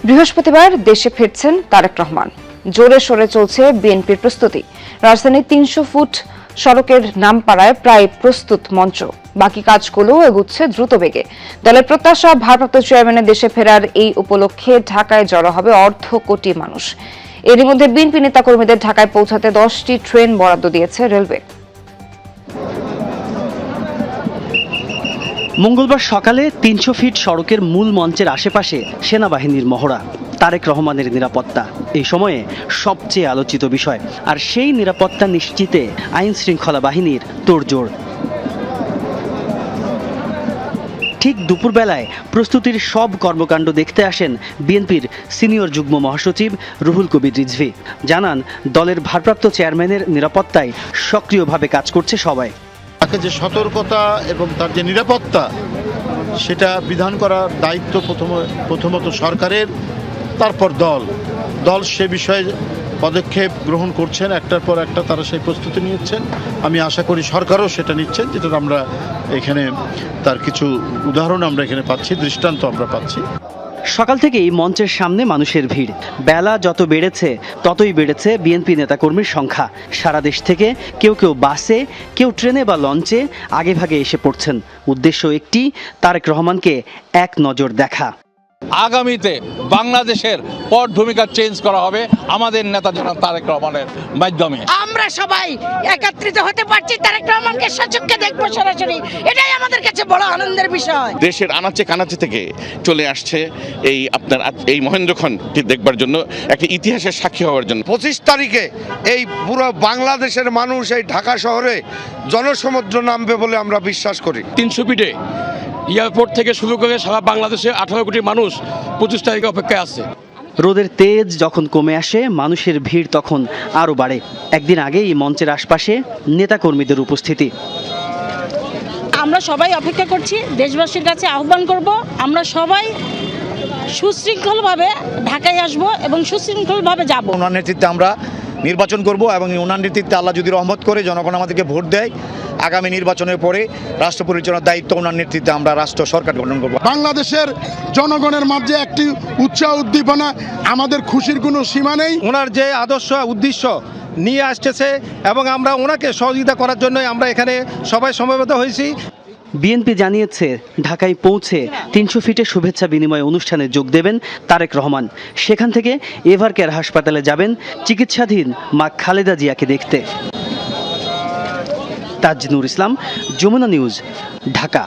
বৃহস্পতিবার দেশে ফিরছেন তারেক রহমান। জোরে সোরে চলছে বিএনপির প্রস্তুতি। রাজধানীর ৩০০ ফুট সড়কের নামপাড়ায় প্রায় প্রস্তুত মঞ্চ। বাকি কাজগুলো এগুচ্ছে দ্রুত বেগে। দলের প্রত্যাশা, ভারপ্রাপ্ত চেয়ারম্যানের দেশে ফেরার এই উপলক্ষে ঢাকায় জড়ো হবে অর্ধ কোটি মানুষ। এরই মধ্যে বিএনপি নেতাকর্মীদের ঢাকায় পৌঁছাতে 10টি ট্রেন বরাদ্দ দিয়েছে রেলওয়ে। মঙ্গলবার সকালে ৩০০ ফিট সড়কের মূল মঞ্চের আশেপাশে সেনাবাহিনীর মহড়া, তারেক রহমানের নিরাপত্তা এই সময়ে সবচেয়ে আলোচিত বিষয়। আর সেই নিরাপত্তা নিশ্চিতে আইন শৃঙ্খলা বাহিনীর তোড়জোড়। ঠিক দুপুরবেলায় প্রস্তুতির সব কর্মকাণ্ড দেখতে আসেন বিএনপির সিনিয়র যুগ্ম মহাসচিব রুহুল কবির রিজভী। জানান, দলের ভারপ্রাপ্ত চেয়ারম্যানের নিরাপত্তায় সক্রিয়ভাবে কাজ করছে সবাই। তাকে যে সতর্কতা এবং তার যে নিরাপত্তা, সেটা বিধান করার দায়িত্ব প্রথমত সরকারের, তারপর দল সে বিষয়ে পদক্ষেপ গ্রহণ করছেন, একটার পর একটা তারা সেই প্রস্তুতি নিচ্ছেন। আমি আশা করি সরকারও সেটা নিচ্ছেন, যেটা আমরা এখানে তার কিছু উদাহরণ আমরা এখানে পাচ্ছি, দৃষ্টান্ত আমরা পাচ্ছি। সকাল থেকেই মঞ্চের সামনে মানুষের ভিড়। বেলা যত বেড়েছে ততই বেড়েছে বিএনপি নেতাকর্মীর সংখ্যা। সারা দেশ থেকে কেউ বাসে, কেউ ট্রেনে বা লঞ্চে আগেভাগে এসে পড়ছেন। উদ্দেশ্য একটি, তারেক রহমানকে এক নজর দেখা। আগামীতে বাংলাদেশের পট ভূমিকা চেঞ্জ করা হবে আমাদের নেতা জনাব তারেক রহমানের মাধ্যমে। আমরা সবাই একত্রিত হতে পারছি, তারেক রহমানকে সচক্ষে দেখবো সরাসরি, এটাই আমাদের কাছে বড় আনন্দের বিষয়। দেশের আনাচে কানাচে থেকে চলে আসছে এই মহেন্দ্রক্ষণটি দেখবার জন্য, একটা ইতিহাসের সাক্ষী হওয়ার জন্য। 25 তারিখে এই পুরো বাংলাদেশের মানুষ এই ঢাকা শহরে জনসমুদ্র নামবে বলে আমরা বিশ্বাস করি। ৩০০ ফিটে এয়ারপোর্ট থেকে শুরু করে সারা বাংলাদেশে 18 কোটি মানুষ 25 তারিখে অপেক্ষায় আছে। রোদের তেজ যখন কমে আসে, মানুষের ভিড় তখন আরও বাড়ে। একদিন আগেই মঞ্চের আশপাশে নেতাকর্মীদের উপস্থিতি। আমরা সবাই অপেক্ষা করছি, দেশবাসীর কাছে আহ্বান করব, আমরা সবাই সুশৃঙ্খলভাবে ঢাকায় আসব এবং সুশৃঙ্খলভাবে যাব। ওনার নেতৃত্বে আমরা নির্বাচন করব এবং ওনার নেতৃত্বে আল্লাহ যদি রহমত করে জনগণ আমাদেরকে ভোট দেয়, আগামী নির্বাচনের পরে রাষ্ট্র পরিচালনার দায়িত্ব ওনার নেতৃত্বে আমরা রাষ্ট্র সরকার গঠন করব। বাংলাদেশের জনগণের মাঝে একটি উৎসাহ উদ্দীপনা, আমাদের খুশির কোনো সীমা নেই। ওনার যে আদর্শ উদ্দেশ্য নিয়ে আসতেছে এবং আমরা ওনাকে সহযোগিতা করার জন্য আমরা এখানে সবাই সমবেত হয়েছি। বিএনপি জানিয়েছে, ঢাকায় পৌঁছে ৩০০ ফিটে শুভেচ্ছা বিনিময় অনুষ্ঠানে যোগ দেবেন তারেক রহমান। সেখান থেকে এভারকেয়ার হাসপাতালে যাবেন চিকিৎসাধীন মা খালেদা জিয়াকে দেখতে। তাজনুর ইসলাম, যমুনা নিউজ, ঢাকা।